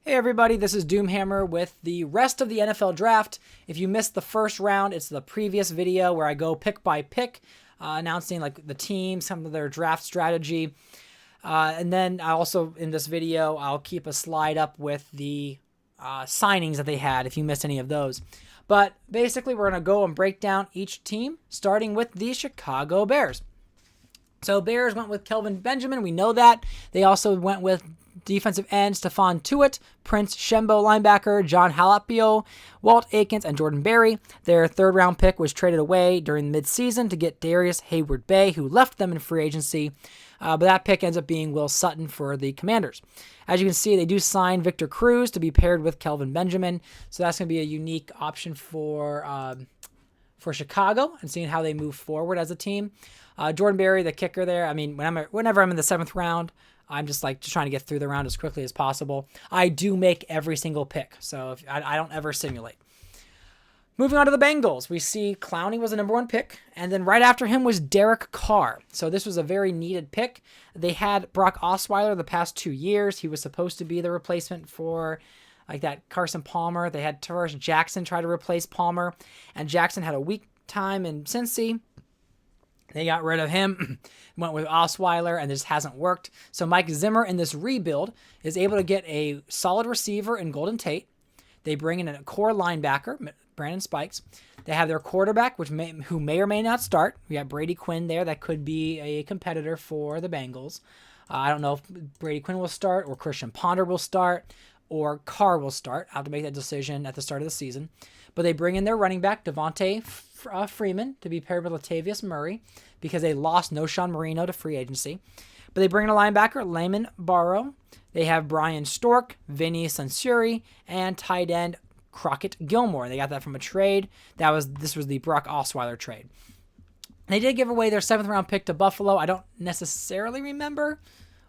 Hey everybody, this is Doomhammer with the rest of the NFL draft. If you missed the first round, it's the previous video where I go pick by pick, announcing like the team, some of their draft strategy. And then I also, in this video, I'll keep a slide up with the signings that they had if you missed any of those. But basically, we're going to go and break down each team, starting with the Chicago Bears. So Bears went with Kelvin Benjamin. We know that. They also went with defensive end Stephon Tuitt, Prince Shembo linebacker John Halapio, Walt Aikens, and Jordan Berry. Their third-round pick was traded away during midseason to get Darius Hayward-Bay, who left them in free agency. But that pick ends up being Will Sutton for the Commanders. As you can see, they do sign Victor Cruz to be paired with Kelvin Benjamin. So that's going to be a unique option for Chicago and seeing how they move forward as a team. Jordan Berry, the kicker there. I mean, whenever I'm in the 7th round, I'm just trying to get through the round as quickly as possible. I do make every single pick, so I don't ever simulate. Moving on to the Bengals, we see Clowney was the number 1 pick, and then right after him was Derek Carr. So this was a very needed pick. They had Brock Osweiler the past 2 years. He was supposed to be the replacement for that Carson Palmer. They had Tarvaris Jackson try to replace Palmer, and Jackson had a weak time in Cincy. They got rid of him, went with Osweiler, and this hasn't worked. So Mike Zimmer in this rebuild is able to get a solid receiver in Golden Tate. They bring in a core linebacker, Brandon Spikes. They have their quarterback, who may or may not start. We got Brady Quinn there that could be a competitor for the Bengals. I don't know if Brady Quinn will start or Christian Ponder will start or Carr will start. I'll have to make that decision at the start of the season. But they bring in their running back, Devontae Freeman, to be paired with Latavius Murray because they lost Noshawn Marino to free agency. But they bring in a linebacker, Layman Barrow. They have Brian Stork, Vinny Sansuri, and tight end Crockett Gilmore. They got that from a trade. This was the Brock Osweiler trade. They did give away their 7th round pick to Buffalo. I don't necessarily remember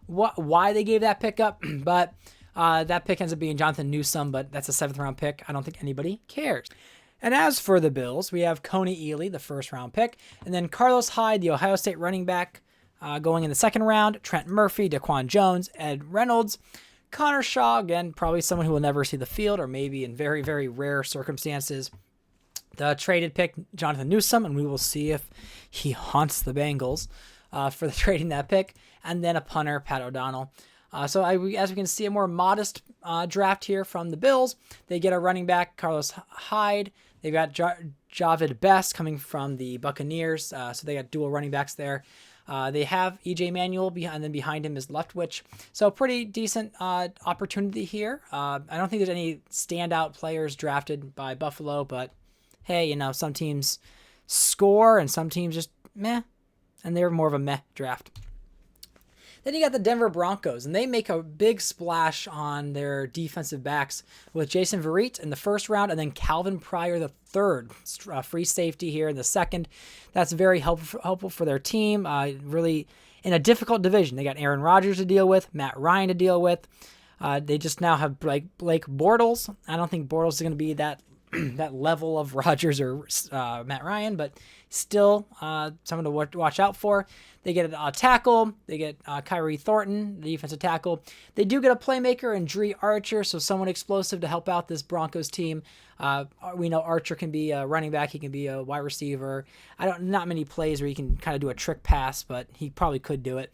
why they gave that pick up, but that pick ends up being Jonathan Newsome, but that's a 7th round pick. I don't think anybody cares. And as for the Bills, we have Coney Ealy, the 1st round pick, and then Carlos Hyde, the Ohio State running back, going in the 2nd round, Trent Murphy, Daquan Jones, Ed Reynolds, Connor Shaw, again, probably someone who will never see the field or maybe in very, very rare circumstances. The traded pick, Jonathan Newsome, and we will see if he haunts the Bengals for trading that pick, and then a punter, Pat O'Donnell. So as we can see, a more modest draft here from the Bills. They get a running back, Carlos Hyde. They've got Javid Best coming from the Buccaneers. So they got dual running backs there. They have E.J. Manuel, and then behind him is Leftwich. So pretty decent opportunity here. I don't think there's any standout players drafted by Buffalo, but hey, some teams score and some teams just meh, and they're more of a meh draft. Then you got the Denver Broncos, and they make a big splash on their defensive backs with Jason Verrett in the 1st round and then Calvin Pryor the 3rd, free safety here in the 2nd. That's very helpful for their team, really in a difficult division. They got Aaron Rodgers to deal with, Matt Ryan to deal with. They just now have Blake Bortles. I don't think Bortles is going to be that level of Rodgers or Matt Ryan, but still someone to watch out for. They get a tackle. They get Kyrie Thornton, the defensive tackle. They do get a playmaker in Dree Archer, so someone explosive to help out this Broncos team. We know Archer can be a running back. He can be a wide receiver. Not many plays where he can kind of do a trick pass, but he probably could do it.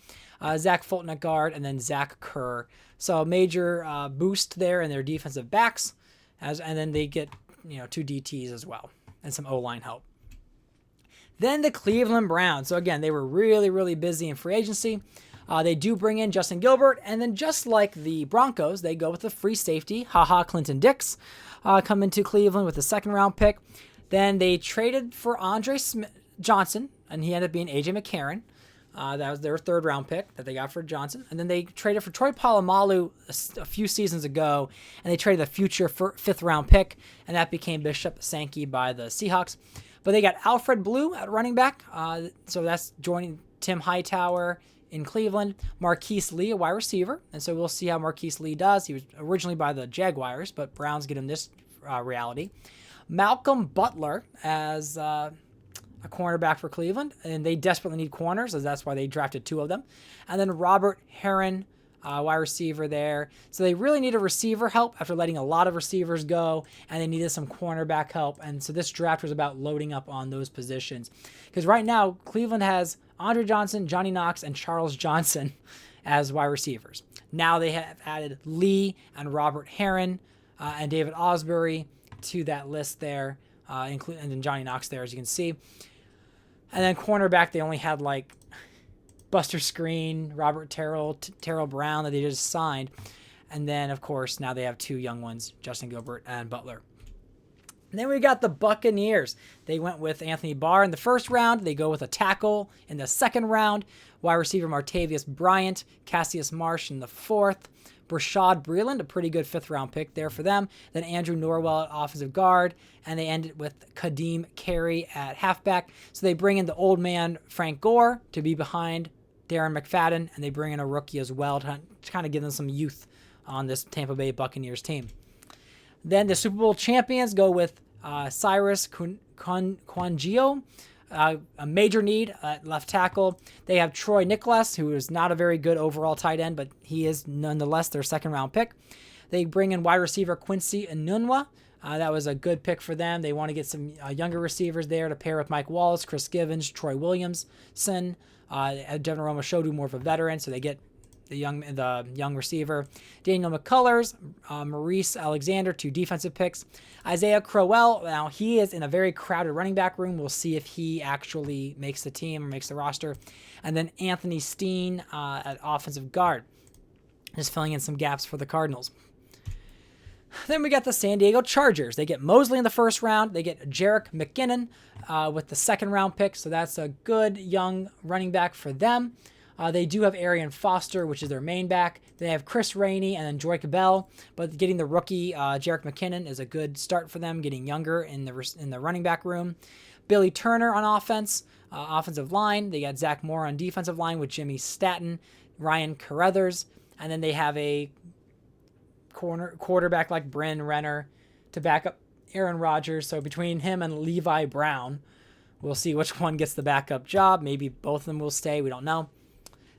Zach Fulton at guard, and then Zach Kerr. So a major boost there in their defensive backs, and then they get 2 DTs as well, and some O-line help. Then the Cleveland Browns. So again, they were really, really busy in free agency. They do bring in Justin Gilbert, and then just like the Broncos, they go with the free safety, Clinton Dix, come into Cleveland with the 2nd round pick. Then they traded for Andre Johnson, and he ended up being A.J. McCarron. That was their 3rd round pick that they got for Johnson. And then they traded for Troy Polamalu a few seasons ago, and they traded the future 5th round pick, and that became Bishop Sankey by the Seahawks. But they got Alfred Blue at running back, so that's joining Tim Hightower in Cleveland. Marquise Lee, a wide receiver, and so we'll see how Marquise Lee does. He was originally by the Jaguars, but Browns get him this reality. Malcolm Butler as a cornerback for Cleveland, and they desperately need corners, as that's why they drafted 2 of them. And then Robert Herron wide receiver there. So they really need a receiver help after letting a lot of receivers go, and they needed some cornerback help. And so this draft was about loading up on those positions. Because right now, Cleveland has Andre Johnson, Johnny Knox, and Charles Johnson as wide receivers. Now they have added Lee and Robert Herron and David Osbury to that list there, and then Johnny Knox there, as you can see. And then cornerback, they only had like Buster Screen, Robert Terrell Brown that they just signed. And then, of course, now they have two young ones, Justin Gilbert and Butler. And then we got the Buccaneers. They went with Anthony Barr in the first round. They go with a tackle in the second round. Wide receiver Martavius Bryant, Cassius Marsh in the fourth. Brashad Breeland, a pretty good fifth-round pick there for them. Then Andrew Norwell at offensive guard. And they ended with Kadeem Carey at halfback. So they bring in the old man Frank Gore to be behind Darren McFadden. And they bring in a rookie as well to kind of give them some youth on this Tampa Bay Buccaneers team. Then the Super Bowl champions go with Cyrus Quangio, a major need at left tackle. They have Troy Nicholas, who is not a very good overall tight end, but he is nonetheless their second-round pick. They bring in wide receiver Quincy Enunwa. That was a good pick for them. They want to get some younger receivers there to pair with Mike Wallace, Chris Givens, Troy Williamson. Devin Romo-Shodu, more of a veteran, so they get the young receiver. Daniel McCullers, Maurice Alexander, two defensive picks. Isaiah Crowell, now he is in a very crowded running back room. We'll see if he actually makes the team or makes the roster. And then Anthony Steen at offensive guard, just filling in some gaps for the Cardinals. Then we got the San Diego Chargers. They get Mosley in the first round. They get Jerick McKinnon with the second round pick, so that's a good young running back for them. They do have Arian Foster, which is their main back. They have Chris Rainey and then Joique Bell, but getting the rookie Jerick McKinnon is a good start for them, getting younger in the running back room. Billy Turner on offense, offensive line. They got Zach Moore on defensive line with Jimmy Staten, Ryan Carruthers, and then they have a quarterback like Bryn Renner to back up Aaron Rodgers. So between him and Levi Brown, we'll see which one gets the backup job. Maybe both of them will stay. We don't know.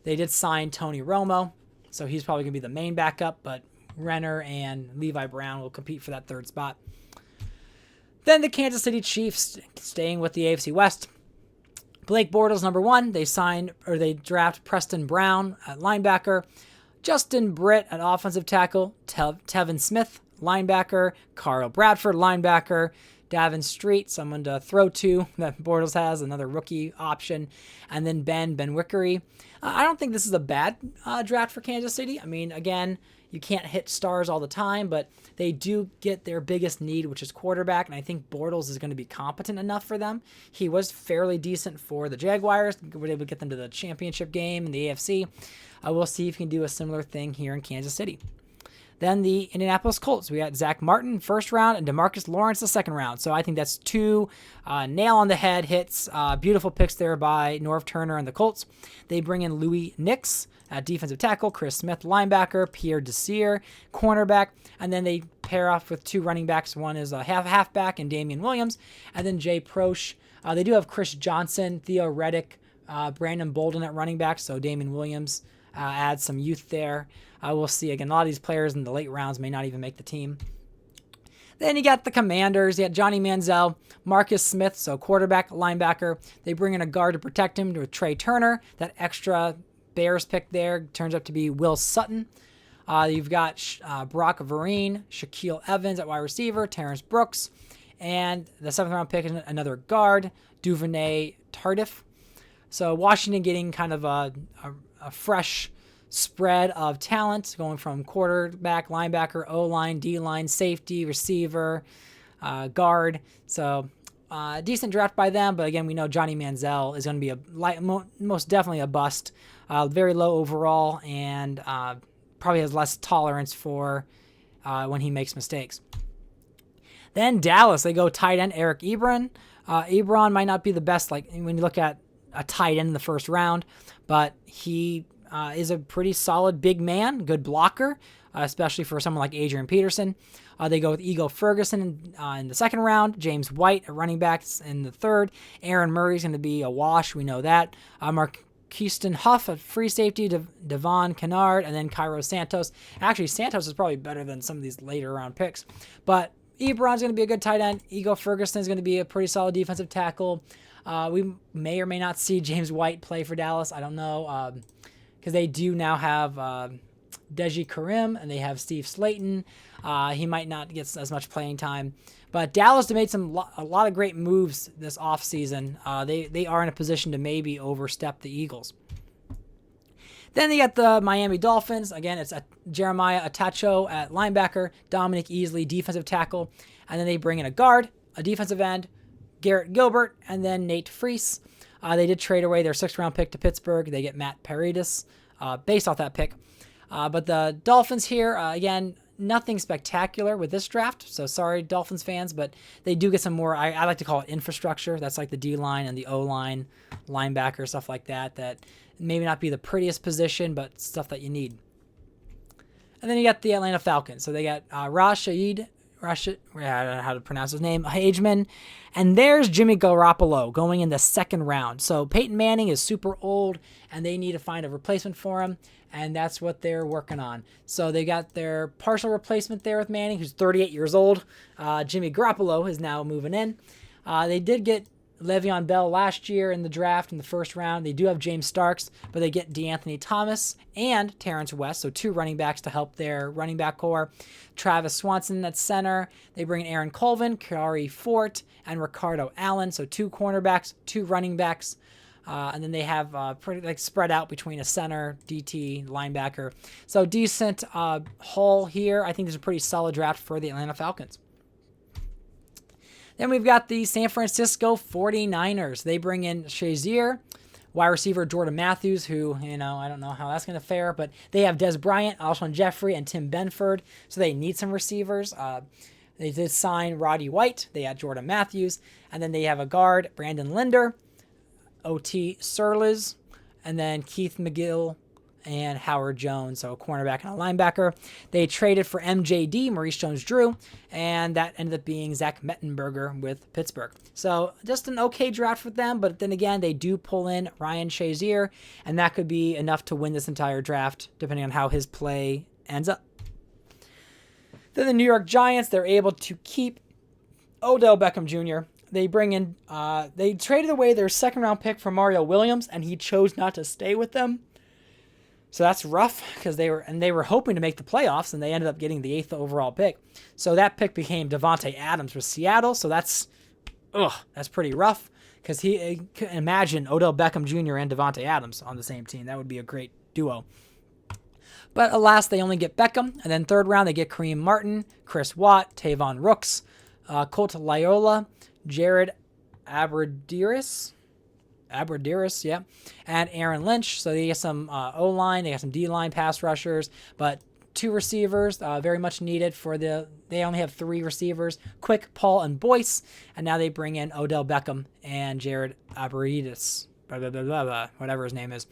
They did sign Tony Romo, so he's probably going to be the main backup, but Renner and Levi Brown will compete for that third spot. Then the Kansas City Chiefs, staying with the AFC West. Blake Bortles, number one. They draft Preston Brown at linebacker, Justin Britt at offensive tackle, Tevin Smith, linebacker, Carl Bradford, linebacker, Davin Street, someone to throw to that Bortles has, another rookie option, and then Ben Wickery. I don't think this is a bad draft for Kansas City. I mean, again, you can't hit stars all the time, but they do get their biggest need, which is quarterback, and I think Bortles is going to be competent enough for them. He was fairly decent for the Jaguars. We were able to get them to the championship game in the AFC. We'll see if he can do a similar thing here in Kansas City. Then the Indianapolis Colts. We got Zach Martin first round and DeMarcus Lawrence the second round. So I think that's two nail-on-the-head hits. Beautiful picks there by Norv Turner and the Colts. They bring in Louis Nix at defensive tackle, Chris Smith linebacker, Pierre Desir cornerback, and then they pair off with two running backs. One is a halfback and Damian Williams, and then Jay Proche. They do have Chris Johnson, Theo Reddick, Brandon Bolden at running back, so Damian Williams adds some youth there. We'll see. Again, a lot of these players in the late rounds may not even make the team. Then you got the Commanders. You got Johnny Manziel, Marcus Smith, so quarterback, linebacker. They bring in a guard to protect him with Trey Turner. That extra Bears pick there turns up to be Will Sutton. You've got Brock Vereen, Shaquille Evans at wide receiver, Terrence Brooks, and the seventh round pick is another guard, Duvernay Tardif. So Washington getting kind of a fresh spread of talent going from quarterback, linebacker, O-line, D-line, safety, receiver, guard. So decent draft by them, but again, we know Johnny Manziel is going to be most definitely a bust. Very low overall and probably has less tolerance for when he makes mistakes. Then Dallas, they go tight end Eric Ebron. Ebron might not be the best like when you look at a tight end in the first round, but he is a pretty solid big man, good blocker, especially for someone like Adrian Peterson. They go with Ego Ferguson in the second round, James White at running backs in the third. Aaron Murray's going to be a wash, we know that. Keyston Huff, a free safety, Devon Kennard, and then Cairo Santos. Actually, Santos is probably better than some of these later round picks. But Ebron's going to be a good tight end. Ego Ferguson is going to be a pretty solid defensive tackle. We may or may not see James White play for Dallas. I don't know. Because they do now have Deji Karim and they have Steve Slayton. He might not get as much playing time. But Dallas made a lot of great moves this offseason. They are in a position to maybe overstep the Eagles. Then they got the Miami Dolphins. Again, it's Jeremiah Atacho at linebacker, Dominic Easley, defensive tackle. And then they bring in a guard, a defensive end, Garrett Gilbert, and then Nate Freese. They did trade away their 6th-round pick to Pittsburgh. They get Matt Paradis based off that pick. But the Dolphins here, again, nothing spectacular with this draft. So sorry, Dolphins fans, but they do get some more, I like to call it infrastructure. That's like the D-line and the O-line, linebacker, stuff like that, that maybe not be the prettiest position, but stuff that you need. And then you got the Atlanta Falcons. So they got Rashid, I don't know how to pronounce his name, Hageman. And there's Jimmy Garoppolo going in the 2nd round. So Peyton Manning is super old, and they need to find a replacement for him, and that's what they're working on. So they got their partial replacement there with Manning, who's 38 years old. Jimmy Garoppolo is now moving in. They did get Le'Veon Bell last year in the draft in the 1st round. They do have James Starks, but they get DeAnthony Thomas and Terrence West, so 2 running backs to help their running back core. Travis Swanson at center. They bring in Aaron Colvin, Kari Fort, and Ricardo Allen, so 2 cornerbacks, 2 running backs. And then they have pretty spread out between a center, DT, linebacker. So decent haul here. I think this is a pretty solid draft for the Atlanta Falcons. Then we've got the San Francisco 49ers. They bring in Shazier, wide receiver Jordan Matthews, who, I don't know how that's going to fare, but they have Des Bryant, Alshon Jeffrey, and Tim Benford, so they need some receivers. They did sign Roddy White. They had Jordan Matthews, and then they have a guard, Brandon Linder, O.T. Surliz, and then Keith McGill and Howard Jones, so a cornerback and a linebacker. They traded for MJD, Maurice Jones-Drew, and that ended up being Zach Mettenberger with Pittsburgh. So just an okay draft with them, but then again, they do pull in Ryan Shazier, and that could be enough to win this entire draft, depending on how his play ends up. Then the New York Giants, they're able to keep Odell Beckham Jr. They bring in, they traded away their 2nd-round pick for Mario Williams, and he chose not to stay with them. So that's rough because they were hoping to make the playoffs, and they ended up getting the 8th overall pick. So that pick became Devontae Adams with Seattle. So that's pretty rough because imagine Odell Beckham Jr. and Devontae Adams on the same team. That would be a great duo. But alas, they only get Beckham, and then 3rd round they get Kareem Martin, Chris Watt, Tavon Rooks, Colt Loyola, Jared Abbrederis, yeah, and Aaron Lynch. So they get some O-line, they got some D-line pass rushers, but 2 receivers, very much needed they only have 3 receivers, Quick, Paul, and Boyce, and now they bring in Odell Beckham and Jared Abbrederis, whatever his name is.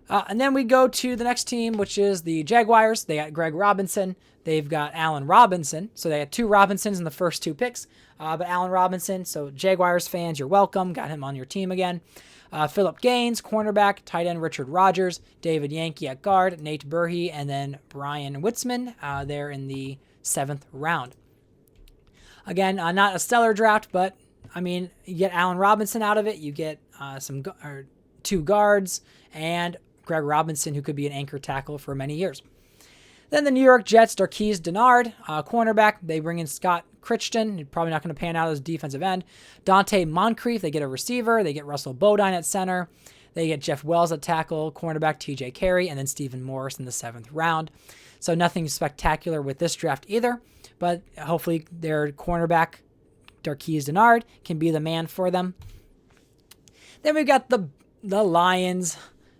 And then we go to the next team, which is the Jaguars. They got Greg Robinson. They've got Allen Robinson. So they had 2 Robinsons in the first 2 picks. But Allen Robinson, so Jaguars fans, you're welcome. Got him on your team again. Phillip Gaines, cornerback. Tight end Richard Rodgers. David Yankee at guard. Nate Burhey. And then Brian Witzman there in the 7th round. Again, not a stellar draft, but, you get Allen Robinson out of it. You get 2 guards and Greg Robinson, who could be an anchor tackle for many years. Then the New York Jets, Darqueze Dennard, cornerback. They bring in Scott Crichton. He's probably not going to pan out as defensive end. Dante Moncrief, they get a receiver. They get Russell Bodine at center. They get Jeff Wells at tackle, cornerback TJ Carey, and then Stephen Morris in the 7th round. So nothing spectacular with this draft either, but hopefully their cornerback, Darqueze Dennard, can be the man for them. Then we've got the Lions,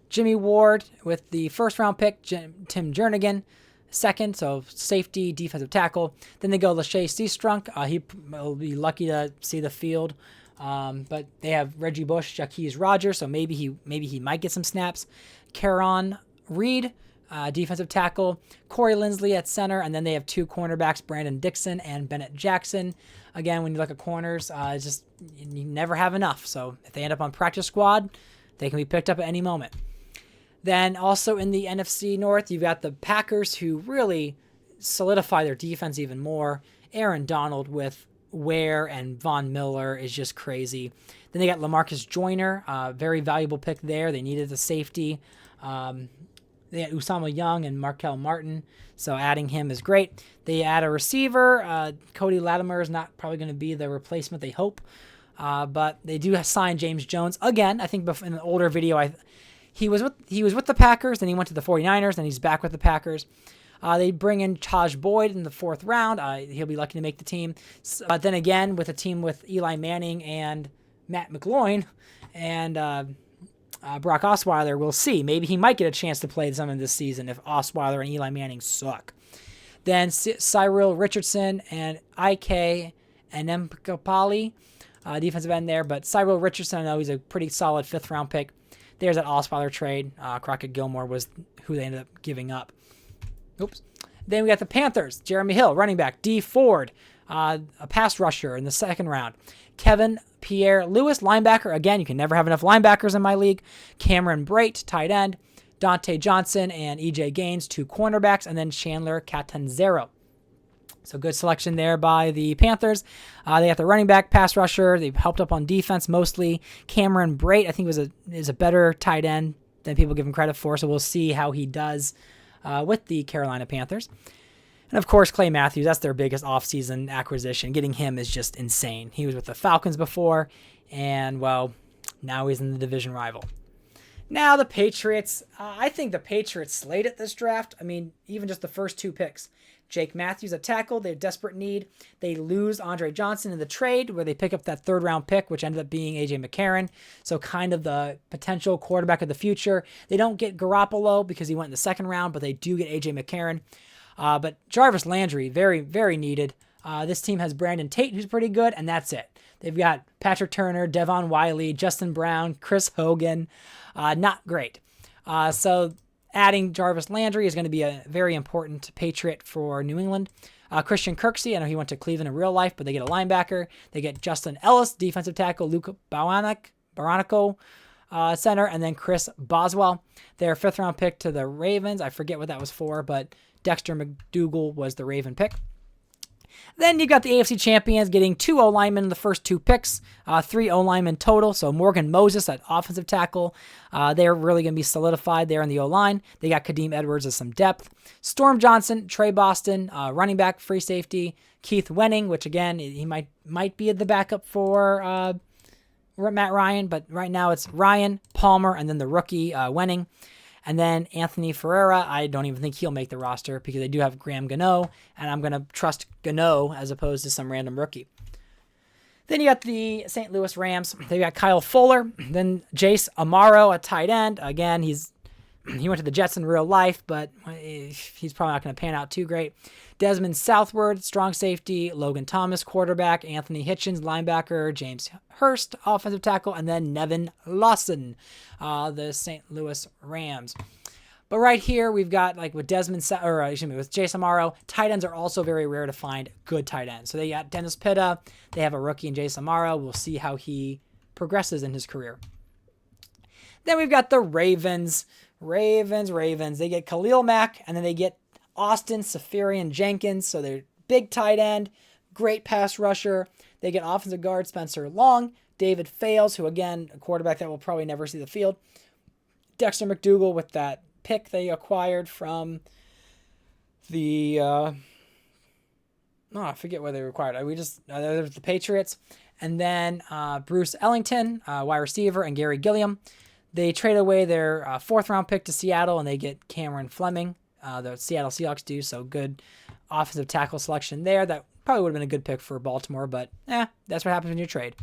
Jimmy Ward with the 1st-round pick, Tim Jernigan, 2nd, so safety, defensive tackle. Then they go Lachey Seastrunk. He will be lucky to see the field. But they have Reggie Bush, Jaquez Rogers, so maybe he might get some snaps. Caron Reed, defensive tackle. Corey Linsley at center, and then they have 2 cornerbacks, Brandon Dixon and Bennett Jackson. Again, when you look at corners, you never have enough. So if they end up on practice squad, They can be picked up at any moment. Then also in the NFC North, you've got the Packers, who really solidify their defense even more. Aaron Donald with Ware and Von Miller is just crazy. Then they got LaMarcus Joyner, very valuable pick there. They needed the safety. They had Usama Young and Markel Martin, so adding him is great. They add a receiver. Cody Latimer is not probably going to be the replacement they hope, but they do sign James Jones again. I think in an older video, he was with the Packers, then he went to the 49ers, then he's back with the Packers. They bring in Taj Boyd in the 4th round. He'll be lucky to make the team. But then again, with a team with Eli Manning and Matt McGloin and Brock Osweiler, we'll see. Maybe he might get a chance to play some of this season if Osweiler and Eli Manning suck. Then Cyril Richardson and Ike and Nkapali, defensive end there. But Cyril Richardson, I know he's a pretty solid 5th round pick. There's that Osweiler trade. Crockett Gilmore was who they ended up giving up. Oops. Then we got the Panthers. Jeremy Hill, running back. D. Ford, a pass rusher in the 2nd round. Kevin Pierre-Louis, linebacker. Again, you can never have enough linebackers in my league. Cameron Brate, tight end. Dante Johnson and E.J. Gaines, 2 cornerbacks. And then Chandler Catanzaro. So good selection there by the Panthers. They got the running back, pass rusher. They've helped up on defense mostly. Cameron Brate, I think, is a better tight end than people give him credit for. So we'll see how he does with the Carolina Panthers. And of course, Clay Matthews, that's their biggest offseason acquisition. Getting him is just insane. He was with the Falcons before, and well, now he's in the division rival. Now the Patriots, I think the Patriots slayed at this draft. I mean, even just the first 2 picks. Jake Matthews at tackle, they have desperate need. They lose Andre Johnson in the trade where they pick up that 3rd round pick, which ended up being A.J. McCarron. So kind of the potential quarterback of the future. They don't get Garoppolo because he went in the 2nd round, but they do get A.J. McCarron. But Jarvis Landry, very, very needed. This team has Brandon Tate, who's pretty good, and that's it. They've got Patrick Turner, Devon Wiley, Justin Brown, Chris Hogan. Not great. So adding Jarvis Landry is going to be a very important Patriot for New England. Christian Kirksey, I know he went to Cleveland in real life, but they get a linebacker. They get Justin Ellis, defensive tackle, Luke Baranico, center, and then Chris Boswell. Their 5th round pick to the Ravens. I forget what that was for, but Dexter McDougal was the Raven pick. Then you got the AFC Champions getting 2 O-linemen in the first 2 picks, 3 O-linemen total. So Morgan Moses at offensive tackle. They're really going to be solidified there in the O-line. They got Kadeem Edwards as some depth. Storm Johnson, Trey Boston, running back, free safety. Keith Wenning, which again, he might be the backup for Matt Ryan, but right now it's Ryan, Palmer, and then the rookie Wenning. And then Anthony Ferreira, I don't even think he'll make the roster because they do have Graham Gano, and I'm going to trust Gano as opposed to some random rookie. Then you got the St. Louis Rams. They got Kyle Fuller. Then Jace Amaro at tight end. Again, he went to the Jets in real life, but he's probably not going to pan out too great. Desmond Southward, strong safety. Logan Thomas, quarterback. Anthony Hitchens, linebacker. James Hurst, offensive tackle. And then Nevin Lawson, the St. Louis Rams. But right here, we've got, like, with with Jace Amaro, tight ends are also very rare to find good tight ends. So they got Dennis Pitta. They have a rookie in Jace Amaro. We'll see how he progresses in his career. Then we've got the Ravens. Ravens. They get Khalil Mack, and then they get Austin Safarian Jenkins. So they're big tight end, great pass rusher. They get offensive guard Spencer Long, David Fales, who, again, a quarterback that will probably never see the field. Dexter McDougal with that pick they acquired from the I forget where they acquired. There's the Patriots. And then Bruce Ellington, wide receiver, and Gary Gilliam. They trade away their 4th round pick to Seattle, and they get Cameron Fleming. The Seattle Seahawks do, so good offensive tackle selection there. That probably would have been a good pick for Baltimore, but that's what happens when you trade.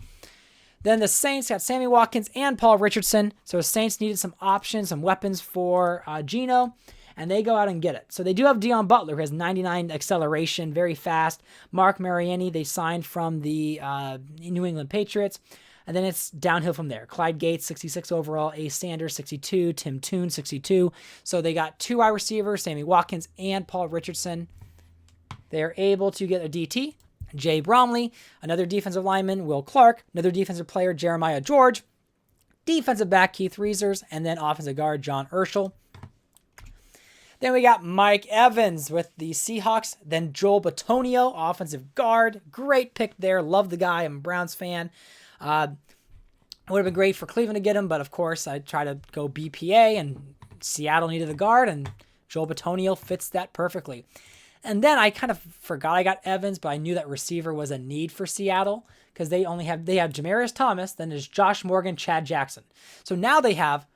Then the Saints got Sammy Watkins and Paul Richardson. So the Saints needed some options, some weapons for Geno, and they go out and get it. So they do have Deion Butler, who has 99 acceleration, very fast. Mark Mariani, they signed from the New England Patriots. And then it's downhill from there. Clyde Gates, 66 overall. Ace Sanders, 62. Tim Toon, 62. So they got 2 wide receivers, Sammy Watkins and Paul Richardson. They're able to get a DT. Jay Bromley, another defensive lineman. Will Clark, another defensive player. Jeremiah George. defensive back Keith Reesers, and then offensive guard John Urschel. Then we got Mike Evans with the Seahawks. Then Joel Bitonio, offensive guard. Great pick there. Love the guy. I'm a Browns fan. Would have been great for Cleveland to get him, but of course I try to go BPA, and Seattle needed a guard, and Joel Bitonio fits that perfectly. And then I kind of forgot I got Evans, but I knew that receiver was a need for Seattle because they have Demaryius Thomas, then there's Josh Morgan, Chad Jackson. So now they have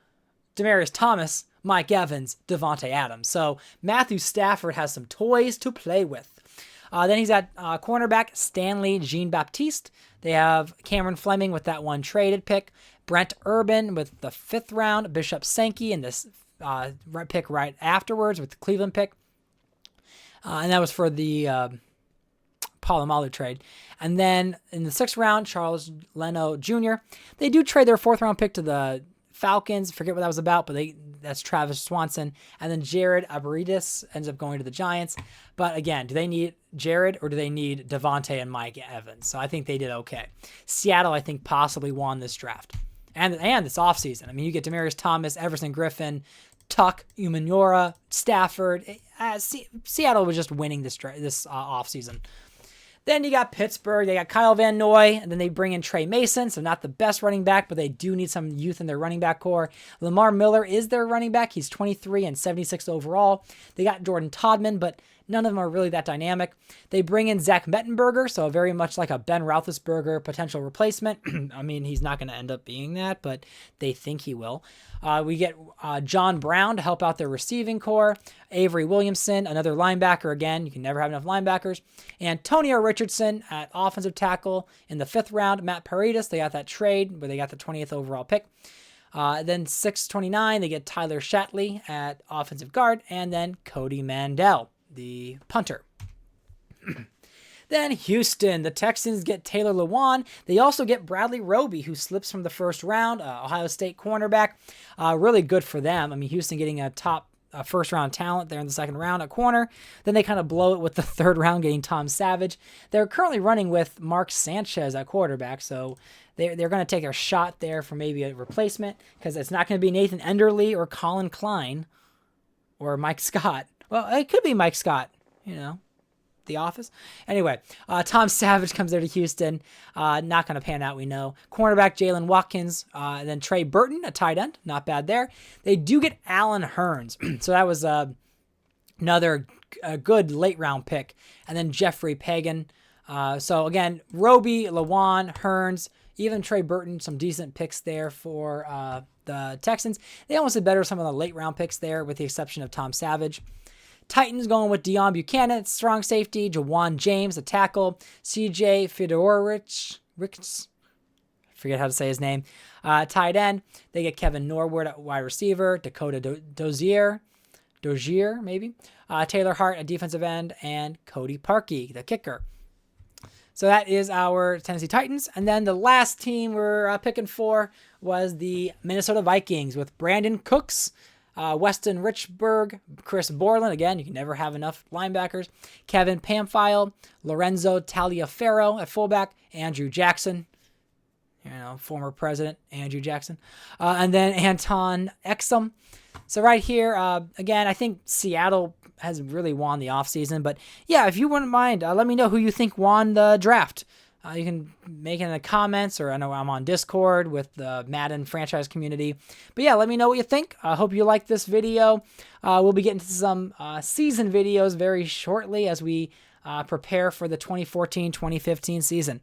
Demaryius Thomas, Mike Evans, Devontae Adams. So Matthew Stafford has some toys to play with. Then he's at cornerback Stanley Jean-Baptiste. They have Cameron Fleming with that one traded pick. Brent Urban with the 5th round. Bishop Sankey in this pick right afterwards with the Cleveland pick. And that was for the Palomalu trade. And then in the 6th round, Charles Leno Jr. They do trade their 4th round pick to the Falcons. Forget what that was about, but that's Travis Swanson. And then Jared Abaritis ends up going to the Giants. But again, do they need Jared or do they need Devontae and Mike Evans? So I think they did okay. Seattle, I think, possibly won this draft. And this offseason. I mean, you get Demaryius Thomas, Everson Griffin, Tuck, Umanura, Stafford. Seattle was just winning this offseason. Then you got Pittsburgh. They got Kyle Van Noy, and then they bring in Trey Mason, so not the best running back, but they do need some youth in their running back core. Lamar Miller is their running back. He's 23 and 76 overall. They got Jordan Todman, but none of them are really that dynamic. They bring in Zach Mettenberger, so very much like a Ben Roethlisberger potential replacement. I mean, he's not going to end up being that, but they think he will. We get John Brown to help out their receiving core. Avery Williamson, another linebacker. Again, you can never have enough linebackers. Antonio Richardson at offensive tackle in the 5th round. Matt Paredes, they got that trade where they got the 20th overall pick. Then 629, they get Tyler Shatley at offensive guard. And then Cody Mandel, the punter. Then Houston, the Texans get Taylor Lewan. They also get Bradley Roby, who slips from the 1st round, Ohio State cornerback. Really good for them. I mean, Houston getting a top 1st round talent there in the 2nd round at corner. Then they kind of blow it with the 3rd round, getting Tom Savage. They're currently running with Mark Sanchez at quarterback, so they're going to take a shot there for maybe a replacement because it's not going to be Nathan Enderle or Colin Klein or Mike Scott. Well, it could be Mike Scott, The Office. Anyway, Tom Savage comes there to Houston. Not going to pan out, we know. Cornerback Jalen Watkins, and then Trey Burton, a tight end. Not bad there. They do get Alan Hearns. So that was another good late round pick. And then Jeffrey Pagan. So again, Roby, Lewan, Hearns, even Trey Burton, some decent picks there for the Texans. They almost did better with some of the late round picks there, with the exception of Tom Savage. Titans going with Deion Buchanan, strong safety. Jawan James, a tackle. CJ Fedorowicz, forget how to say his name. Tight end. They get Kevin Norwood at wide receiver. Dakota Dozier, maybe. Taylor Hart at defensive end. And Cody Parkey, the kicker. So that is our Tennessee Titans. And then the last team we're picking for was the Minnesota Vikings with Brandon Cooks, Weston Richburg, Chris Borland. Again, you can never have enough linebackers. Kevin Pamphile, Lorenzo Taliaferro at fullback, Andrew Jackson, former president Andrew Jackson, and then Anton Exum. So right here, again, I think Seattle has really won the offseason. But yeah, if you wouldn't mind, let me know who you think won the draft. You can make it in the comments, or I know I'm on Discord with the Madden franchise community. But yeah, let me know what you think. I hope you like this video. We'll be getting to some season videos very shortly as we prepare for the 2014-2015 season.